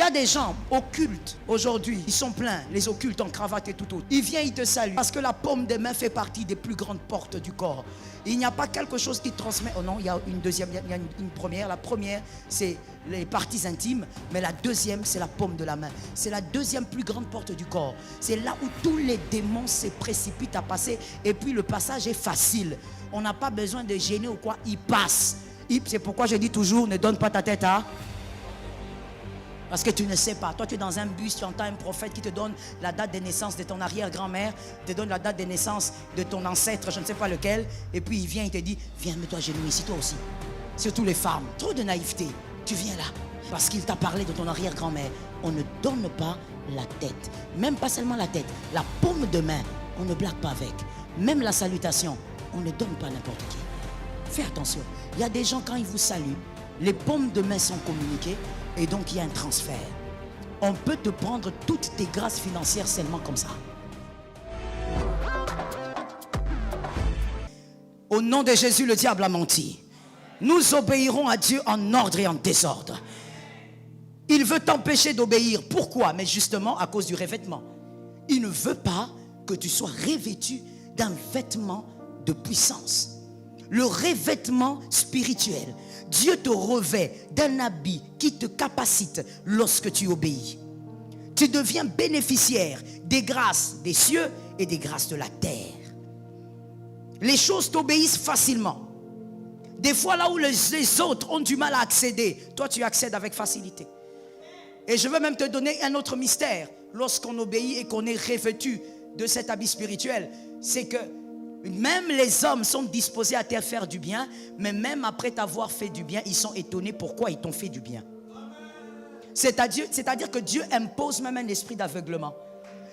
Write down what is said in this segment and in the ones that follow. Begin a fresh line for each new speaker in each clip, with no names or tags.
a des gens occultes aujourd'hui, ils sont pleins, les occultes en cravate et tout autre. Il vient, il te salue. Parce que la paume des mains fait partie des plus grandes portes du corps. Il n'y a pas quelque chose qui transmet. Oh non, il y a une deuxième, il y a une première. La première, c'est les parties intimes. Mais la deuxième, c'est la paume de la main. C'est la deuxième plus grande porte du corps. C'est là où tous les démons se précipitent à passer. Et puis le passage est facile. On n'a pas besoin de gêner ou quoi. Il passe. C'est pourquoi je dis toujours, ne donne pas ta tête à... Parce que tu ne sais pas. Toi, tu es dans un bus, tu entends un prophète qui te donne la date de naissance de ton arrière-grand-mère, te donne la date de naissance de ton ancêtre, je ne sais pas lequel. Et puis il vient, il te dit, viens, mets-toi à genoux ici, toi aussi. Surtout les femmes. Trop de naïveté. Tu viens là. Parce qu'il t'a parlé de ton arrière-grand-mère. On ne donne pas la tête. Même pas seulement la tête. La paume de main, on ne blague pas avec. Même la salutation, on ne donne pas n'importe qui. Fais attention. Il y a des gens, quand ils vous saluent, les paumes de main sont communiquées. Et donc il y a un transfert. On peut te prendre toutes tes grâces financières seulement comme ça. Au nom de Jésus, le diable a menti. Nous obéirons à Dieu en ordre et en désordre. Il veut t'empêcher d'obéir. Pourquoi? Mais justement à cause du revêtement. Il ne veut pas que tu sois revêtu d'un vêtement de puissance. Le revêtement spirituel. Dieu te revêt d'un habit qui te capacite lorsque tu obéis. Tu deviens bénéficiaire des grâces des cieux et des grâces de la terre. Les choses t'obéissent facilement. Des fois là où les autres ont du mal à accéder, toi tu accèdes avec facilité. Et je veux même te donner un autre mystère. Lorsqu'on obéit et qu'on est revêtu de cet habit spirituel, c'est que même les hommes sont disposés à te faire du bien, mais même après t'avoir fait du bien, ils sont étonnés pourquoi ils t'ont fait du bien. C'est-à-dire que Dieu impose même un esprit d'aveuglement.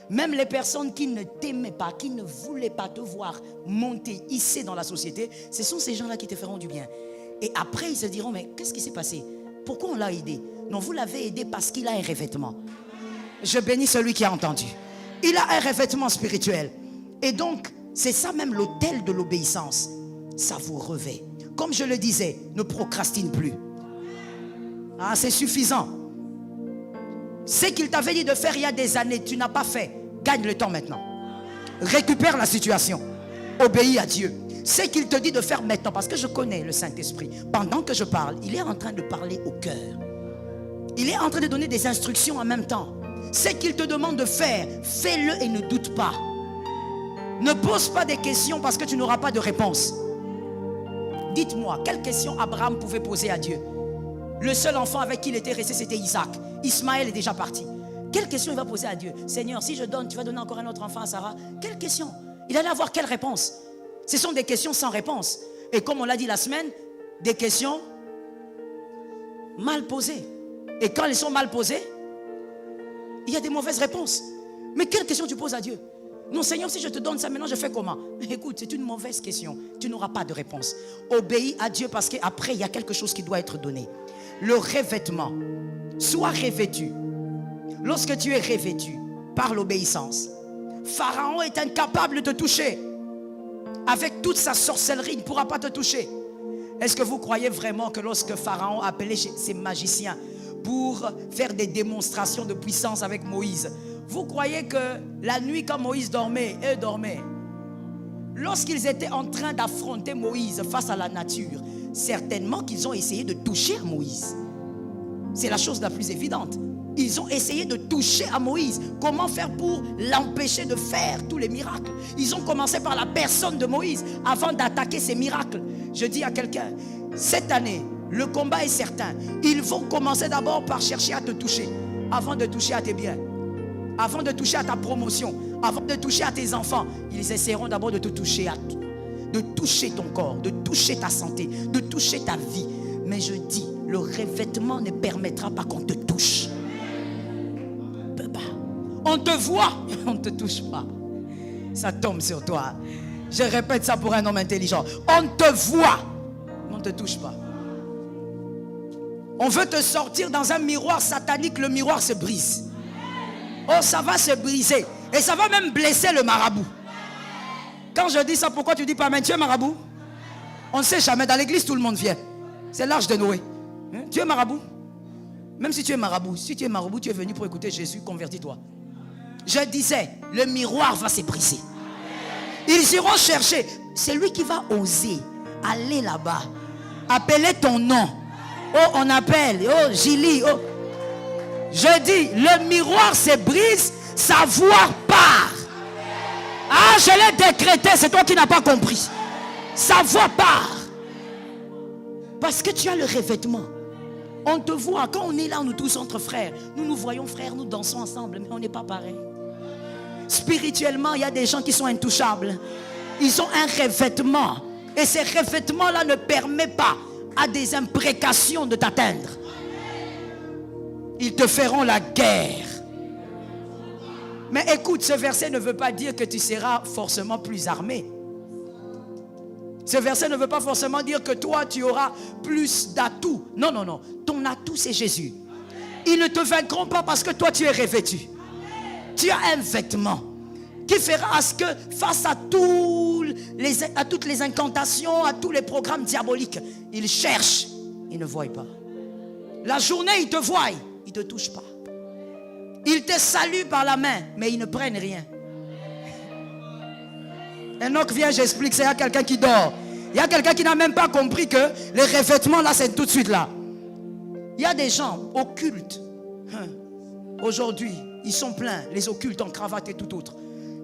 Même les personnes qui ne t'aimaient pas, qui ne voulaient pas te voir monter, hisser dans la société, ce sont ces gens-là qui te feront du bien. Et après, ils se diront, mais qu'est-ce qui s'est passé? Pourquoi on l'a aidé? Non, vous l'avez aidé parce qu'il a un revêtement. Je bénis celui qui a entendu. Il a un revêtement spirituel. Et donc, c'est ça même l'autel de l'obéissance. Ça vous revêt. Comme je le disais, ne procrastine plus. Ah, c'est suffisant. Ce qu'il t'avait dit de faire il y a des années, tu n'as pas fait. Gagne le temps maintenant. Récupère la situation. Obéis à Dieu. Ce qu'il te dit de faire maintenant, parce que je connais le Saint-Esprit. Pendant que je parle, il est en train de parler au cœur. Il est en train de donner des instructions en même temps. Ce qu'il te demande de faire, fais-le et ne doute pas. Ne pose pas des questions parce que tu n'auras pas de réponse. Dites-moi, quelle question Abraham pouvait poser à Dieu? Le seul enfant avec qui il était resté, c'était Isaac. Ismaël est déjà parti. Quelle question il va poser à Dieu? Seigneur, si je donne, tu vas donner encore un autre enfant à Sarah? Quelle question? Il allait avoir quelle réponse? Ce sont des questions sans réponse. Et comme on l'a dit la semaine, des questions mal posées. Et quand elles sont mal posées, il y a des mauvaises réponses. Mais quelle question tu poses à Dieu? Non, Seigneur, si je te donne ça maintenant, je fais comment? Écoute, c'est une mauvaise question. Tu n'auras pas de réponse. Obéis à Dieu parce qu'après, il y a quelque chose qui doit être donné. Le revêtement. Sois revêtu. Lorsque tu es revêtu par l'obéissance, Pharaon est incapable de te toucher. Avec toute sa sorcellerie, il ne pourra pas te toucher. Est-ce que vous croyez vraiment que lorsque Pharaon appelait ses magiciens pour faire des démonstrations de puissance avec Moïse, vous croyez que la nuit quand Moïse dormait, eux dormaient? Lorsqu'ils étaient en train d'affronter Moïse face à la nature, certainement qu'ils ont essayé de toucher à Moïse. C'est la chose la plus évidente. Ils ont essayé de toucher à Moïse. Comment faire pour l'empêcher de faire tous les miracles? Ils ont commencé par la personne de Moïse avant d'attaquer ces miracles. Je dis à quelqu'un, cette année, le combat est certain. Ils vont commencer d'abord par chercher à te toucher, avant de toucher à tes biens, avant de toucher à ta promotion, avant de toucher à tes enfants. Ils essaieront d'abord de te toucher, de toucher ton corps, de toucher ta santé, de toucher ta vie. Mais je dis, le revêtement ne permettra pas qu'on te touche. On te voit, on ne te touche pas. Ça tombe sur toi. Je répète ça pour un homme intelligent. On te voit, on ne te touche pas. On veut te sortir dans un miroir satanique, le miroir se brise. Oh, ça va se briser. Et ça va même blesser le marabout. Quand je dis ça, pourquoi tu dis pas, mais tu es marabout? On ne sait jamais, dans l'église tout le monde vient. C'est l'âge de Noé. Tu es marabout? Même si tu es marabout, tu es venu pour écouter Jésus, convertis-toi. Je disais, le miroir va se briser. Ils iront chercher. C'est lui qui va oser aller là-bas, appeler ton nom. Oh, on appelle. Oh, Gili. Oh. Je dis, le miroir se brise, sa voix part. Ah, je l'ai décrété, c'est toi qui n'as pas compris. Sa voix part. Parce que tu as le revêtement. On te voit, quand on est là, nous tous entre frères, nous nous voyons frères, nous dansons ensemble, mais on n'est pas pareil. Spirituellement, il y a des gens qui sont intouchables. Ils ont un revêtement. Et ces revêtements-là ne permettent pas à des imprécations de t'atteindre. Ils te feront la guerre. Mais écoute, ce verset ne veut pas dire que tu seras forcément plus armé. Ce verset ne veut pas forcément dire que toi, tu auras plus d'atouts. Non, non, non. Ton atout, c'est Jésus. Ils ne te vaincront pas parce que toi, tu es revêtu. Tu as un vêtement qui fera à ce que face à toutes les incantations, à tous les programmes diaboliques, ils cherchent, ils ne voient pas. La journée, ils te voient, ils ne te touchent pas. Ils te saluent par la main, mais ils ne prennent rien. Enoch vient, j'explique, c'est à quelqu'un qui dort. Il y a quelqu'un qui n'a même pas compris que les revêtements là, c'est tout de suite là. Il y a des gens occultes. Aujourd'hui, ils sont pleins, les occultes en cravate et tout autre.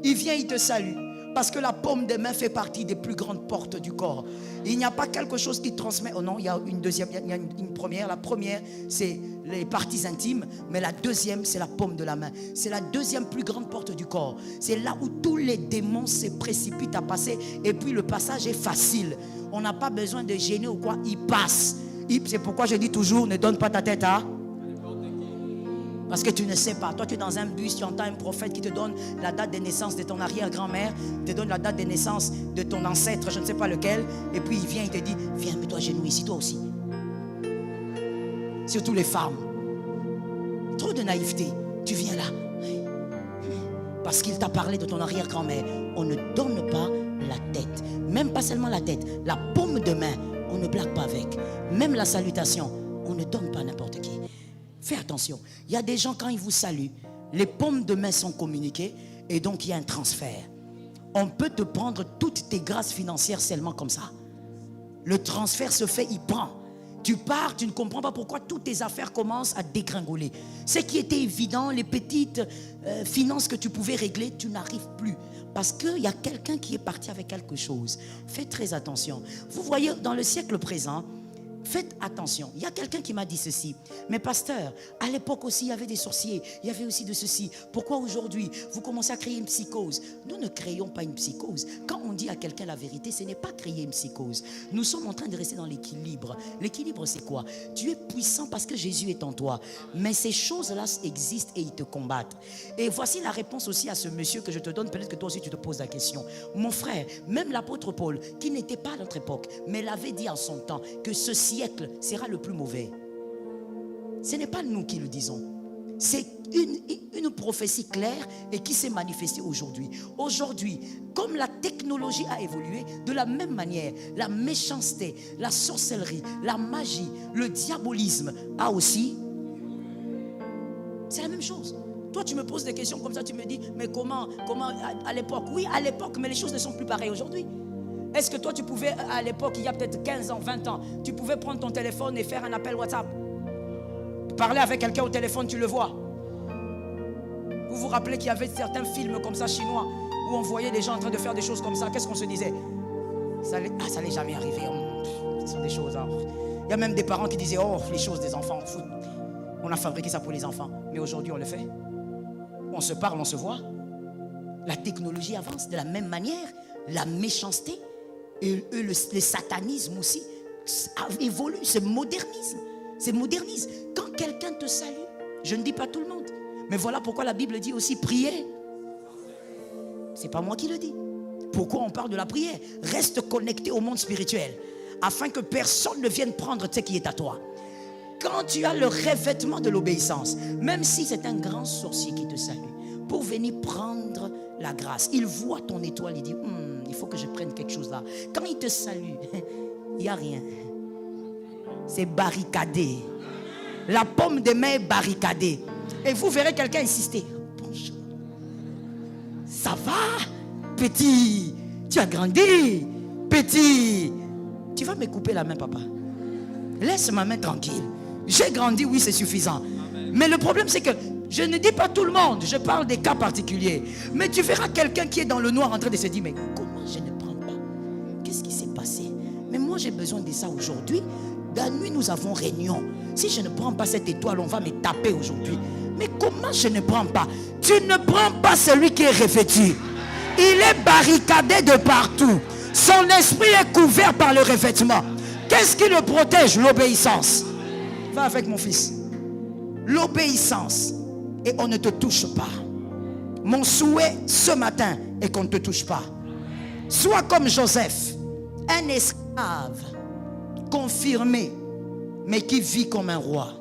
Il vient, il te salue. Parce que la paume des mains fait partie des plus grandes portes du corps. Il n'y a pas quelque chose qui transmet. Oh non, il y a une deuxième, il y a une première. La première, c'est les parties intimes. Mais la deuxième, c'est la paume de la main. C'est la deuxième plus grande porte du corps. C'est là où tous les démons se précipitent à passer. Et puis le passage est facile. On n'a pas besoin de gêner ou quoi. Il passe. C'est pourquoi je dis toujours, ne donne pas ta tête à... Parce que tu ne sais pas. Toi, tu es dans un bus, tu entends un prophète qui te donne la date de naissance de ton arrière-grand-mère, te donne la date de naissance de ton ancêtre, je ne sais pas lequel. Et puis il vient, il te dit, viens, mets-toi à genoux ici, toi aussi. Surtout les femmes. Trop de naïveté. Tu viens là. Parce qu'il t'a parlé de ton arrière-grand-mère. On ne donne pas la tête. Même pas seulement la tête. La paume de main, on ne blague pas avec. Même la salutation, on ne donne pas n'importe qui. Fais attention, il y a des gens quand ils vous saluent, les paumes de main sont communiquées et donc il y a un transfert. On peut te prendre toutes tes grâces financières seulement comme ça. Le transfert se fait, il prend. Tu pars, tu ne comprends pas pourquoi toutes tes affaires commencent à dégringoler. Ce qui était évident, les petites finances que tu pouvais régler, tu n'arrives plus. Parce qu'il y a quelqu'un qui est parti avec quelque chose. Faites très attention. Vous voyez, dans le siècle présent, faites attention. Il y a quelqu'un qui m'a dit ceci. Mais pasteur, à l'époque aussi, il y avait des sorciers. Il y avait aussi de ceci. Pourquoi aujourd'hui, vous commencez à créer une psychose? Nous ne créons pas une psychose. Quand on dit à quelqu'un la vérité, ce n'est pas créer une psychose. Nous sommes en train de rester dans l'équilibre. L'équilibre, c'est quoi? Tu es puissant parce que Jésus est en toi. Mais ces choses-là existent et ils te combattent. Et voici la réponse aussi à ce monsieur que je te donne. Peut-être que toi aussi, tu te poses la question. Mon frère, même l'apôtre Paul, qui n'était pas à notre époque, mais l'avait dit en son temps, que ce siècle sera le plus mauvais. Ce n'est pas nous qui le disons. C'est une prophétie claire et qui s'est manifestée aujourd'hui. Aujourd'hui, comme la technologie a évolué, de la même manière, la méchanceté, la sorcellerie, la magie, le diabolisme a aussi... C'est la même chose. Toi, tu me poses des questions comme ça, tu me dis, mais comment à l'époque? Oui, à l'époque, mais les choses ne sont plus pareilles aujourd'hui. Est-ce que toi, tu pouvais, à l'époque, il y a peut-être 15 ans, 20 ans, tu pouvais prendre ton téléphone et faire un appel WhatsApp? Parler avec quelqu'un au téléphone, tu le vois. Vous vous rappelez qu'il y avait certains films comme ça, chinois, où on voyait des gens en train de faire des choses comme ça. Qu'est-ce qu'on se disait? Ça n'allait jamais arriver. Ce sont des choses. Hein. Il y a même des parents qui disaient, oh, les choses des enfants, on a fabriqué ça pour les enfants. Mais aujourd'hui, on le fait. On se parle, on se voit. La technologie avance de la même manière. La méchanceté et le satanisme aussi évolue, se modernise. C'est modernise. Quand quelqu'un te salue, je ne dis pas tout le monde, mais voilà pourquoi la Bible dit aussi prier. C'est pas moi qui le dis. Pourquoi on parle de la prière? Reste connecté au monde spirituel afin que personne ne vienne prendre ce qui est à toi. Quand tu as le revêtement de l'obéissance, même si c'est un grand sorcier qui te salue, pour venir prendre la grâce, il voit ton étoile, il dit il faut que je prenne quelque chose là. Quand il te salue, il n'y a rien. C'est barricadé. La paume de main est barricadée. Et vous verrez quelqu'un insister. Bonjour. Ça va, petit? Tu as grandi, petit. Tu vas me couper la main, papa. Laisse ma main tranquille. J'ai grandi, oui, c'est suffisant. Mais le problème, c'est que je ne dis pas tout le monde. Je parle des cas particuliers. Mais tu verras quelqu'un qui est dans le noir en train de se dire, mais comment je ne prends pas? Qu'est-ce qui s'est passé? Mais moi, j'ai besoin de ça aujourd'hui. La nuit, nous avons réunion. Si je ne prends pas cette étoile, on va me taper aujourd'hui. Mais comment je ne prends pas? Tu ne prends pas celui qui est revêtu. Il est barricadé de partout. Son esprit est couvert par le revêtement. Qu'est-ce qui le protège? L'obéissance. Va avec mon fils. L'obéissance. Et on ne te touche pas. Mon souhait ce matin est qu'on ne te touche pas. Sois comme Joseph, un esclave confirmé, mais qui vit comme un roi.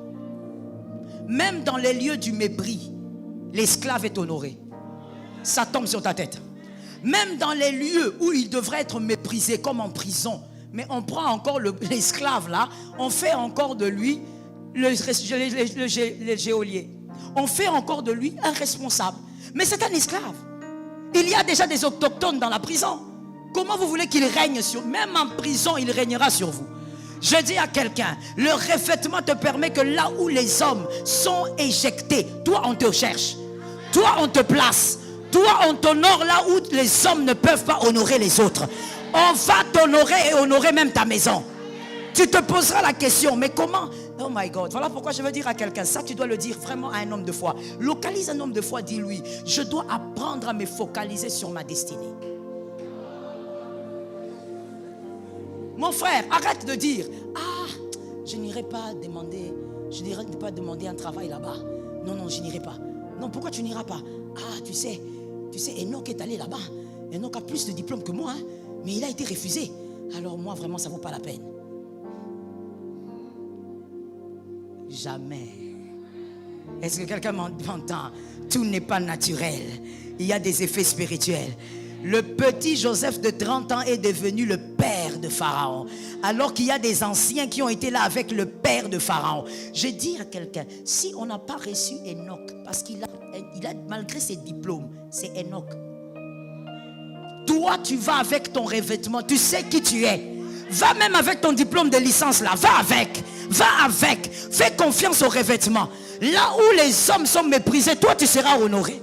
Même dans les lieux du mépris, l'esclave est honoré. Ça tombe sur ta tête. Même dans les lieux où il devrait être méprisé, comme en prison, mais on prend encore l'esclave là, on fait encore de lui le geôlier. On fait encore de lui un responsable. Mais c'est un esclave. Il y a déjà des autochtones dans la prison. Comment vous voulez qu'il règne sur... Même en prison, il régnera sur vous. Je dis à quelqu'un, le revêtement te permet que là où les hommes sont éjectés, toi on te cherche. Toi on te place. Toi on t'honore là où les hommes ne peuvent pas honorer les autres. On va t'honorer et honorer même ta maison. Tu te poseras la question, mais comment? Oh my God, voilà pourquoi je veux dire à quelqu'un, ça tu dois le dire vraiment à un homme de foi. Localise un homme de foi, dis-lui, je dois apprendre à me focaliser sur ma destinée. Mon frère, arrête de dire, ah, je n'irai pas demander, un travail là-bas. Non, non, je n'irai pas. Non, pourquoi tu n'iras pas? Ah, tu sais, Enoch est allé là-bas. Enoch a plus de diplômes que moi, hein, mais il a été refusé. Alors moi, vraiment, ça ne vaut pas la peine. Jamais. Est-ce que quelqu'un m'entend? Tout n'est pas naturel. Il y a des effets spirituels. Le petit Joseph de 30 ans est devenu le père de Pharaon. Alors qu'il y a des anciens qui ont été là avec le père de Pharaon. Je dis à quelqu'un, si on n'a pas reçu Enoch, parce qu'il a malgré ses diplômes, c'est Enoch. Toi, tu vas avec ton revêtement, tu sais qui tu es. Va même avec ton diplôme de licence là, va avec. Fais confiance au revêtement. Là où les hommes sont méprisés, toi tu seras honoré.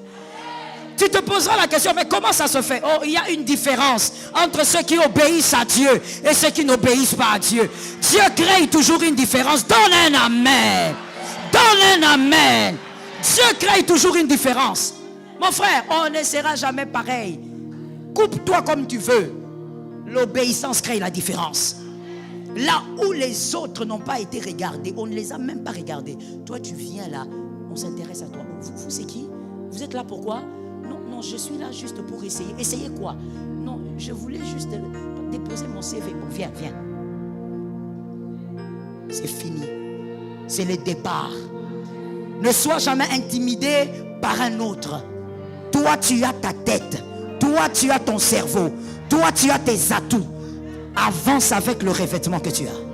Tu te poseras la question, mais comment ça se fait? Oh, il y a une différence entre ceux qui obéissent à Dieu et ceux qui n'obéissent pas à Dieu. Dieu crée toujours une différence. Donne un amen. Donne un amen. Dieu crée toujours une différence. Mon frère, on ne sera jamais pareil. Coupe-toi comme tu veux. L'obéissance crée la différence. Là où les autres n'ont pas été regardés, on ne les a même pas regardés. Toi, tu viens là, on s'intéresse à toi. Vous c'est qui? Vous êtes là pourquoi? Non, je suis là juste pour essayer. Essayer quoi? Non, je voulais juste déposer mon CV. Bon, viens. C'est fini. C'est le départ. Ne sois jamais intimidé par un autre. Toi, tu as ta tête. Toi, tu as ton cerveau. Toi, tu as tes atouts. Avance avec le revêtement que tu as.